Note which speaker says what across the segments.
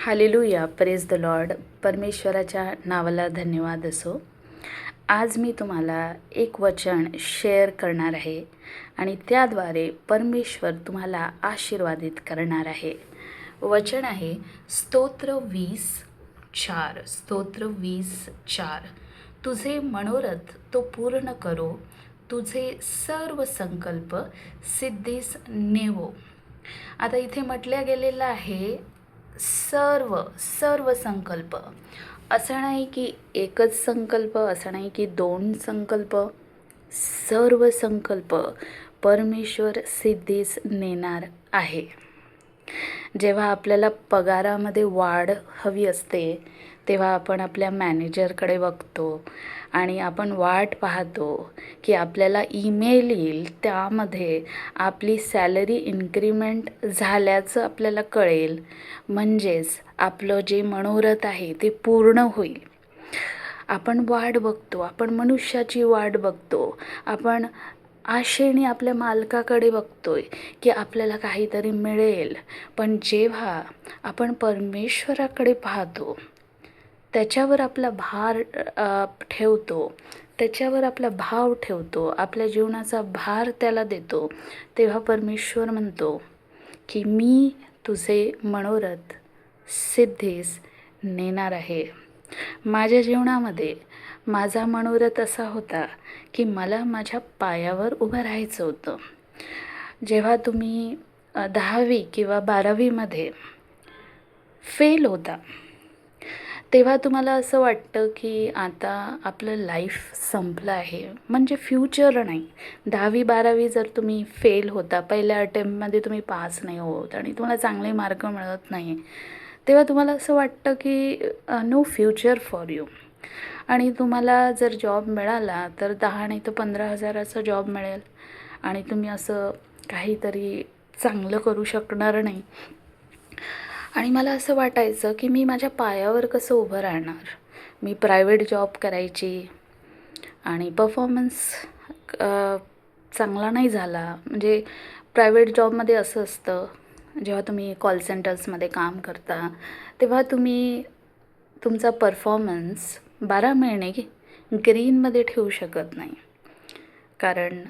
Speaker 1: Hallelujah, praise the Lord. परमेश्वराच्या नावाला धन्यवाद असो. आज मी तुम्हाला एक वचन शेअर करणार आहे आणि त्याद्वारे परमेश्वर तुम्हाला आशीर्वादित करणार आहे. वचन आहे स्तोत्र 20:4. स्तोत्र 20:4. तुझे मनोरथ तो पूर्ण करो, तुझे सर्व संकल्प सिद्धीस नेवो. आता इथे म्हटल्या गेलेलं आहे सर्व संकल्प. असं नाही की एकच संकल्प, असं नाही की 2 संकल्प. सर्व संकल्प परमेश्वर सिद्धीस नेणार आहे. जेव्हा आपल्याला पगारामध्ये वाढ हवी असते तेव्हा आपण आपल्या मॅनेजरकडे बघतो आणि आपण वाट पाहतो की आपल्याला ईमेल येईल, त्यामध्ये आपली सॅलरी इन्क्रीमेंट झाल्याचं आपल्याला कळेल. म्हणजेच आपलं जे मनोरथ आहे ते पूर्ण होईल. आपण वाट बघतो, आपण मनुष्याची वाट बघतो, आपण आशेने आपल्या मालकाकडे बघतोय की आपल्याला काहीतरी मिळेल. पण जेव्हा आपण परमेश्वराकडे पाहतो, त्याच्यावर आपला भार ठेवतो, त्याच्यावर आपला भाव ठेवतो, आपल्या जीवनाचा भार त्याला देतो, तेव्हा परमेश्वर म्हणतो की मी तुझे मनोरथ सिद्धीस नेणार आहे. माझ्या जीवनामध्ये माझा मनोरथ असा होता की मला माझ्या पायावर उभं राहायचं होतं. जेव्हा तुम्ही 10वी किंवा 12वीमध्ये फेल होता तेव्हा तुम्हाला असं वाटतं की आता आपलं लाईफ संपलं आहे, म्हणजे फ्युचर नाही. 10वी-12वी जर तुम्ही फेल होता, पहिल्या अटेम्प्टमध्ये तुम्ही पास नाही होत आणि तुम्हाला चांगले मार्क मिळत नाही, तेव्हा तुम्हाला असं वाटतं की नो फ्युचर फॉर यू. आणि तुम्हाला जर जॉब मिळाला तर 10 नाही तर 15,000चा जॉब मिळेल आणि तुम्ही असं काहीतरी चांगलं करू शकणार नाही. आणि मला असं वाटायचं की मी माझ्या पायावर कसं उभं राहणार. मी प्रायव्हेट जॉब करायची आणि परफॉर्मन्स चांगला नाही झाला. म्हणजे प्रायव्हेट जॉबमध्ये असं असतं, जेव्हा तुम्ही कॉल सेंटर्समध्ये काम करता तेव्हा तुम्ही तुमचा परफॉर्मन्स 12 महिने ग्रीनमध्ये ठेवू शकत नाही. कारण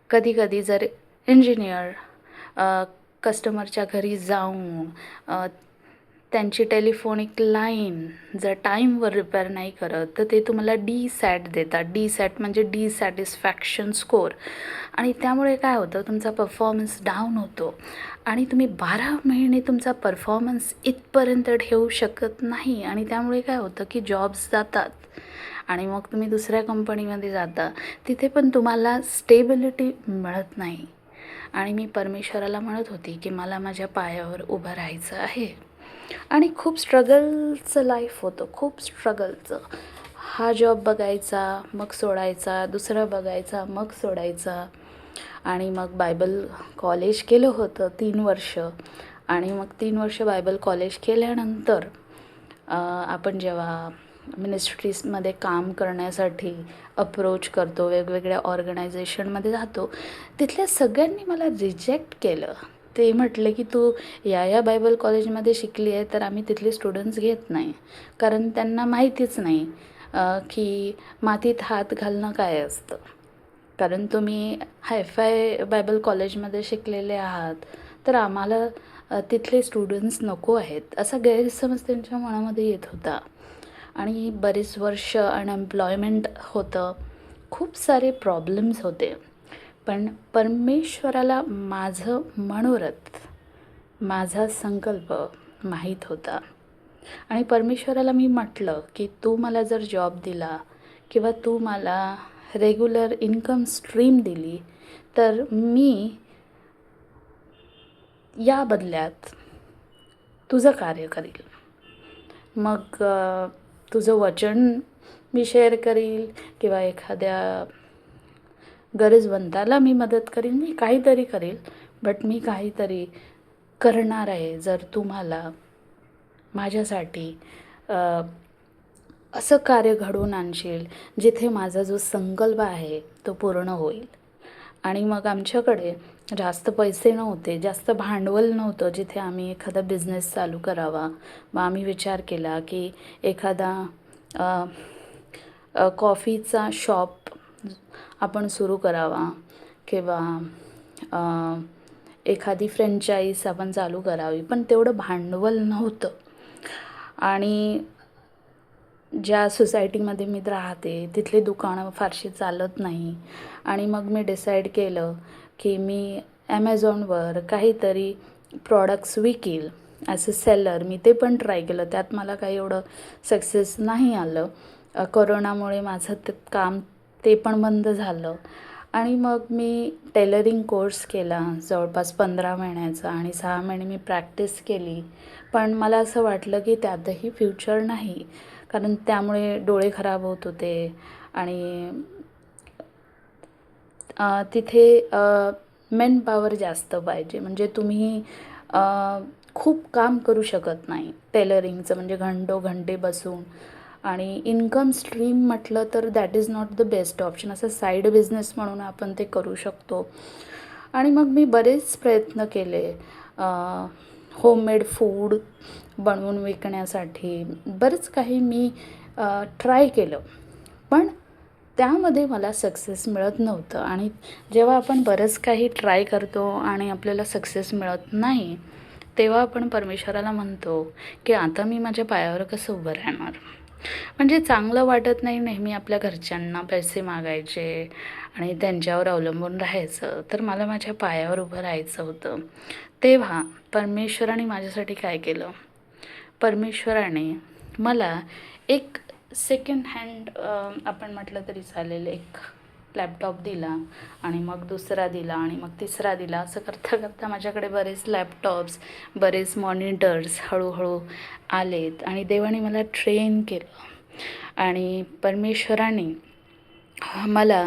Speaker 1: कधीकधी जर इंजिनियर कस्टमरच्या घरी जाऊन त्यांची टेलिफोनिक लाईन जर टाईमवर रिपेअर नाही करत तर ते तुम्हाला DSAT देतात. DSAT म्हणजे डिसॅटिस्फॅक्शन स्कोर. आणि त्यामुळे काय होतं, तुमचा परफॉर्मन्स डाऊन होतो आणि तुम्ही 12 महिने तुमचा परफॉर्मन्स इथपर्यंत ठेवू शकत नाही. आणि त्यामुळे काय होतं की जॉब्स जातात आणि मग तुम्ही दुसऱ्या कंपनीमध्ये जाता, तिथे पण तुम्हाला स्टेबिलिटी मिळत नाही. आणि मी परमेश्वराला म्हणत होती की मला माझ्या पायावर उभं राहायचं आहे. आणि खूप स्ट्रगलचं लाईफ होतं, खूप स्ट्रगलचं. हा जॉब बघायचा, मग सोडायचा, दुसरा बघायचा, मग सोडायचा. आणि मग बायबल कॉलेज केलं होतं 3 वर्ष. आणि मग 3 वर्ष बायबल कॉलेज केल्यानंतर आपण जेव्हा मिनिस्ट्रीजमध्ये काम करण्यासाठी अप्रोच करतो, वेगवेगळ्या ऑर्गनायझेशनमध्ये जातो, तिथल्या सगळ्यांनी मला रिजेक्ट केलं. ते म्हटले की तू या बायबल कॉलेजमध्ये शिकली आहे तर आम्ही तिथले स्टुडंट्स घेत नाही. कारण त्यांना माहितीच नाही की मातीत हात घालणं काय असतं. कारण तुम्ही हायफाय बायबल कॉलेजमध्ये शिकलेले आहात तर आम्हाला तिथले स्टुडंट्स नको आहेत, असा गैरसमज त्यांच्या मनामध्ये येत होता. आणि बरेच वर्ष अनएम्प्लॉयमेंट होतं, खूप सारे प्रॉब्लेम्स होते. पण परमेश्वराला माझं मनोरथ, माझा संकल्प माहीत होता. आणि परमेश्वराला मी म्हटलं की तू मला जर जॉब दिला किंवा तू मला रेग्युलर इन्कम स्ट्रीम दिली तर मी या बदल्यात तुझं कार्य करील. मग तुझं वचन मी शेअर करील किंवा एखाद्या गरजवंताला मी मदत करीन, मी काहीतरी करेल. बट मी काहीतरी करणार आहे जर तुम्हाला माझ्यासाठी असं कार्य घडवून आणशील जिथे माझा जो संकल्प आहे तो पूर्ण होईल. आणि मग आमच्याकडे जास्त पैसे नव्हते, जास्त भांडवल नव्हतं जिथे आम्ही एखादा बिझनेस चालू करावा. मग आम्ही विचार केला की एखादा कॉफीचा शॉप आपण सुरू करावा किंवा अ, एखादी फ्रँचाईज आपण चालू करावी. पण तेवढं भांडवल नव्हतं आणि ज्या सोसायटीमध्ये मी राहते तिथली दुकानं फारशी चालत नाही. आणि मग मी डिसाईड केलं की मी ॲमेझॉनवर काहीतरी प्रॉडक्ट्स विकेल ॲज अ सेलर. मी ते पण ट्राय केलं, त्यात मला काही एवढं सक्सेस नाही आलं. कोरोनामुळे माझं ते काम ते पण बंद झालं. आणि मग मी टेलरिंग कोर्स केला जवळपास 15 महिन्याचा आणि 6 महिने मी प्रॅक्टिस केली. पण मला असं वाटलं की त्यातही फ्युचर नाही, कारण त्यामुळे डोळे खराब होत होते आणि तिथे मेन पॉवर जास्त पाहिजे. म्हणजे तुम्ही खूप काम करू शकत नाही टेलरिंगचं, म्हणजे घंटोघंटे बसून. आणि इन्कम स्ट्रीम म्हटलं तर that is not the best option. असं साईड बिझनेस म्हणून आपण ते करू शकतो. आणि मग मी बरेच प्रयत्न केले होममेड फूड बनवून विकण्यासाठी. बरंच काही मी ट्राय केलं, पण त्यामध्ये मला सक्सेस मिळत नव्हतं. आणि जेव्हा आपण बरंच काही ट्राय करतो आणि आपल्याला सक्सेस मिळत नाही, तेव्हा आपण परमेश्वराला म्हणतो की आता मी माझ्या पायावर कसं उभं राहणार. म्हणजे चांगलं वाटत नाही नेहमी आपल्या घरच्यांना पैसे मागायचे आणि त्यांच्यावर अवलंबून राहायचं. तर मला माझ्या पायावर उभं राहायचं होतं. तेव्हा परमेश्वराने माझ्यासाठी काय केलं, परमेश्वराने मला एक सेकंड हँड आपण म्हटलं तरी चालेल एक लॅपटॉप दिला. आणि मग दुसरा दिला आणि मग तिसरा दिला. असं करता करता माझ्याकडे बरेच लॅपटॉप्स, बरेच मॉनिटर्स हळूहळू आलेत आणि देवाने मला ट्रेन केलं. आणि परमेश्वराने मला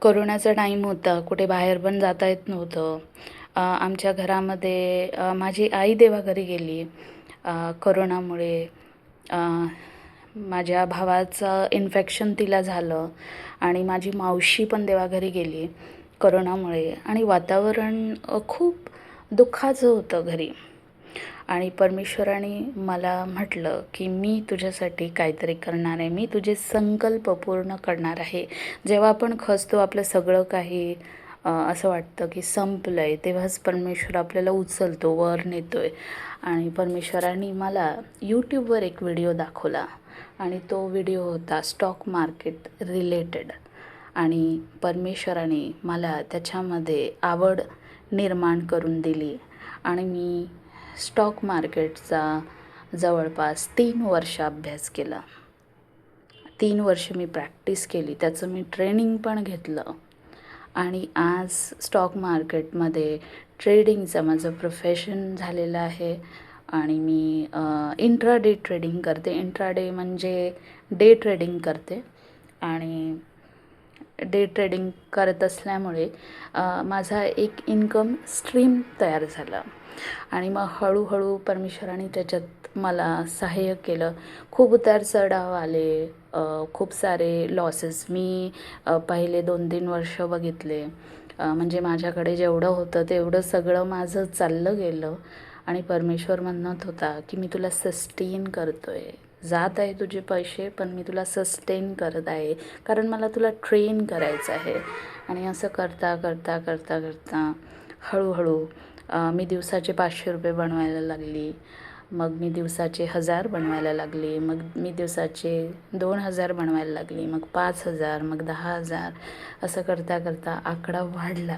Speaker 1: कोरोनाचा टाईम होता, कुठे बाहेर पण जाता येत नव्हतं. आमच्या घरामध्ये माझी आई देवाघरी गेली कोरोनामुळे. माझ्या भावाचं इन्फेक्शन तिला झालं आणि माझी मावशी पण देवाघरी गेली कोरोनामुळे. आणि वातावरण खूप दुःखाचं होतं घरी. आणि परमेश्वराने मला म्हटलं की मी तुझ्यासाठी काहीतरी करणार आहे, मी तुझे संकल्प पूर्ण करणार आहे. जेव्हा आपण खचतो, आपलं सगळं काही असं वाटतं की संपलं आहे, तेव्हाच परमेश्वर आपल्याला उचलतो, वर नेतो आहे. आणि परमेश्वराने मला यूट्यूबवर एक व्हिडिओ दाखवला आणि तो व्हिडिओ होता स्टॉक मार्केट रिलेटेड. आणि परमेश्वराने मला त्याच्यामध्ये आवड निर्माण करून दिली आणि मी स्टॉक मार्केटचा जवळपास 3 वर्ष अभ्यास केला. 3 वर्ष मी प्रॅक्टिस केली, त्याचं मी ट्रेनिंग पण घेतलं. आणि आज स्टॉक मार्केटमध्ये ट्रेडिंगचं माझं प्रोफेशन झालेलं आहे. आणि मी इंट्राडे ट्रेडिंग करते. इंट्राडे म्हणजे डे ट्रेडिंग करते. आणि डे ट्रेडिंग करत असल्यामुळे माझा एक इन्कम स्ट्रीम तयार झाला. आणि मग हळूहळू परमेश्वराने त्याच्यात मला सहाय्य केलं. खूप उतार चढाव आले, खूप सारे लॉसेस मी पहिले 2-3 वर्ष बघितले. म्हणजे माझ्याकडे जेवढं होतं तेवढं सगळं माझं चाललं गेलं. आणि परमेश्वर म्हणत होता की मी तुला सस्टेन करतो आहे, जात आहे तुझे पैसे, पण मी तुला सस्टेन करत आहे, कारण मला तुला ट्रेन करायचं आहे. आणि असं करता करता करता करता हळूहळू मी दिवसाचे 500 रुपये बनवायला लागली. मग मी दिवसाचे 1000 बनवायला लागली. मग मी दिवसाचे 2000 बनवायला लागली. मग 5000, मग 10000. असं करता करता आकडा वाढला.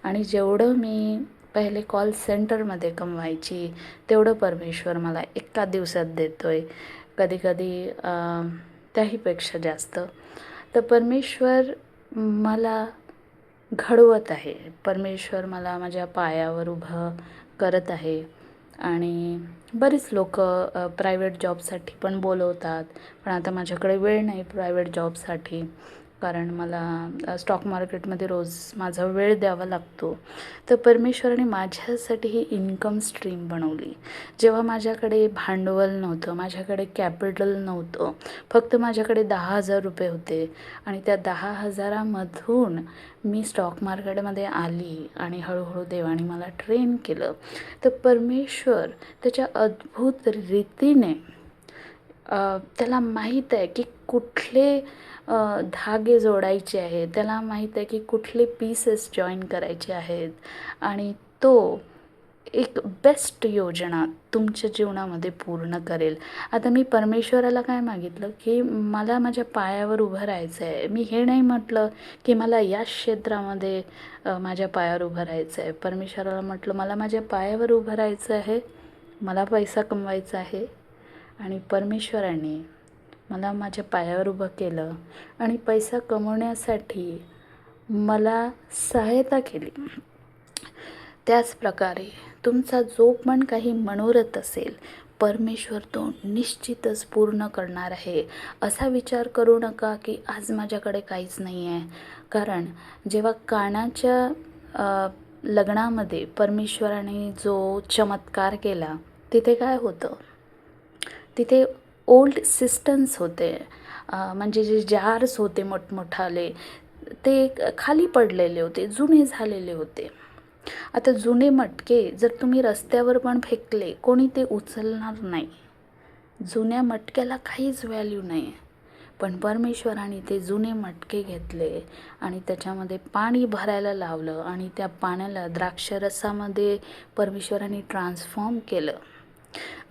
Speaker 1: आणि जेवढं मी पहिले कॉल सेंटरमध्ये कमवायची, तेवढं परमेश्वर मला एका दिवसात देतो आहे, कधीकधी त्याहीपेक्षा जास्त. तर परमेश्वर मला घडवत आहे, परमेश्वर मला माझ्या पायावर उभं करत आहे. आणि बरीच लोक प्रायव्हेट जॉबसाठी पण बोलवतात, पण आता माझ्याकडे वेळ नाही प्रायव्हेट जॉबसाठी. कारण मला स्टॉक मार्केटमध्ये रोज माझा वेळ द्यावा लागतो. तर परमेश्वराने माझ्यासाठी ही इन्कम स्ट्रीम बनवली. जेव्हा माझ्याकडे भांडवल नव्हतं, माझ्याकडे कॅपिटल नव्हतं, फक्त माझ्याकडे 10,000 रुपये होते आणि त्या 10,000मधून मी स्टॉक मार्केटमध्ये आली आणि हळूहळू देवाने मला ट्रेन केलं. तर परमेश्वर त्याच्या अद्भुत रीतीने त्याला माहीत आहे की कुठले धागे जोडायचे आहेत, त्याला माहीत आहे की कुठले पीसेस जॉईन करायचे आहेत आणि तो एक बेस्ट योजना तुमच्या जीवनामध्ये पूर्ण करेल. आता मी परमेश्वराला काय मागितलं की मला माझ्या पायावर उभं राहायचं आहे. मी हे नाही म्हटलं की मला या क्षेत्रामध्ये माझ्या पायावर उभं राहायचं आहे. परमेश्वराला म्हटलं मला माझ्या पायावर उभं राहायचं आहे, मला पैसा कमवायचा आहे आणि परमेश्वराने मला माझ्या पायावर उभं केलं आणि पैसा कमवण्यासाठी मला सहायता केली. त्याच प्रकारे तुमचा जो पण काही मनोरथ असेल, परमेश्वर तो निश्चितच पूर्ण करणार आहे. असा विचार करू नका की आज माझ्याकडे काहीच नाही आहे. कारण जेव्हा कानाच्या लग्नामध्ये परमेश्वराने जो चमत्कार केला, तिथे काय होतं, तिथे ओल्ड सिस्टम्स होते. म्हणजे जे जार्स होते मोठमोठाले, ते खाली पडलेले होते, जुने झालेले होते. आता जुने मटके जर तुम्ही रस्त्यावर पण फेकले, कोणी ते उचलणार नाही. जुन्या मटक्याला काहीच व्हॅल्यू नाही. पण परमेश्वराने ते जुने मटके घेतले आणि त्याच्यामध्ये पाणी भरायला लावलं आणि त्या पाण्याला द्राक्षरसामध्ये परमेश्वराने ट्रान्सफॉर्म केलं.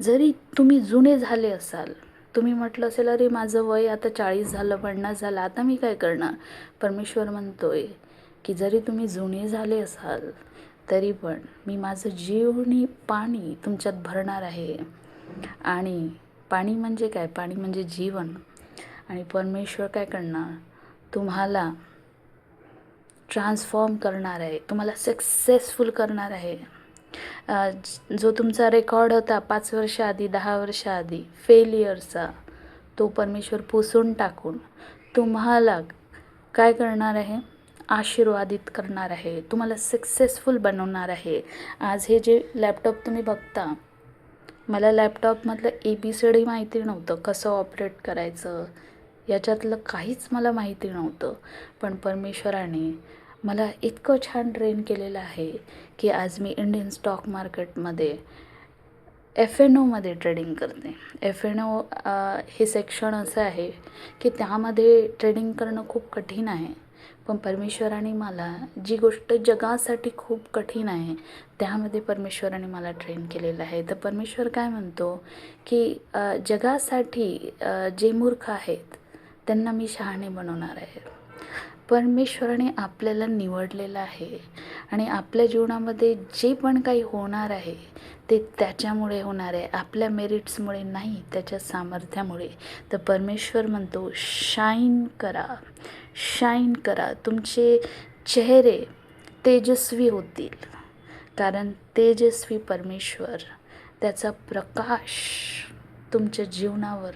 Speaker 1: जरी तुम्ही जुने झाले असाल, तुम्ही म्हटलं असेल अरे माझं वय आता 40 झालं, 50 झालं, आता मी काय करणार. परमेश्वर म्हणतोय की जरी तुम्ही जुने झाले असाल तरी पण मी माझं जीवनी पाणी तुमच्यात भरणार आहे. आणि पाणी म्हणजे काय, पाणी म्हणजे जीवन. आणि परमेश्वर काय करणार, तुम्हाला ट्रान्सफॉर्म करणार आहे, तुम्हाला सक्सेसफुल करणार आहे. जो तुमचा रेकॉर्ड होता 5 वर्ष आधी, 10 वर्ष आधी फेलियरचा, तो परमेश्वर पुसून टाकून तुम्हाला काय करणार आहे, आशीर्वादित करणार आहे, तुम्हाला सक्सेसफुल बनवणार आहे. आज हे जे लॅपटॉप तुम्ही बघता, मला लॅपटॉपमधलं ABCD माहिती नव्हतं, कसं ऑपरेट करायचं, याच्यातलं काहीच मला माहिती नव्हतं. पण परमेश्वराने मला इतकं छान ट्रेन केलेलं आहे की आज मी इंडियन स्टॉक मार्केटमध्ये F&Oमध्ये ट्रेडिंग करते. F&O हे सेक्शन असं आहे की त्यामध्ये ट्रेडिंग करणं खूप कठीण आहे. पण परमेश्वराने मला जी गोष्ट जगासाठी खूप कठीण आहे, त्यामध्ये परमेश्वराने मला ट्रेन केलेलं आहे. तर परमेश्वर काय म्हणतो की जगासाठी जे मूर्ख आहेत त्यांना मी शहाणे बनवणार आहे. परमेश्वराने आपल्याला निवडलेलं आहे आणि आपल्या जीवनामध्ये जे पण काही होणार आहे ते त्याच्यामुळे होणार आहे, आपल्या मेरिट्समुळे नाही, त्याच्या सामर्थ्यामुळे. तर परमेश्वर म्हणतो शाईन करा, शाईन करा. तुमचे चेहरे तेजस्वी होतील, कारण तेजस्वी परमेश्वर त्याचा प्रकाश तुमच्या जीवनावर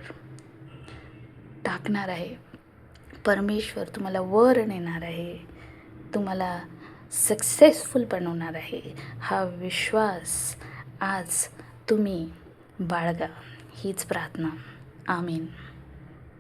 Speaker 1: टाकणार आहे. परमेश्वर तुम्हाला वर नेणार आहे, तुम्हाला सक्सेसफुल बनवणार आहे. हा विश्वास आज तुम्ही बाळगा. हीच प्रार्थना. आमीन.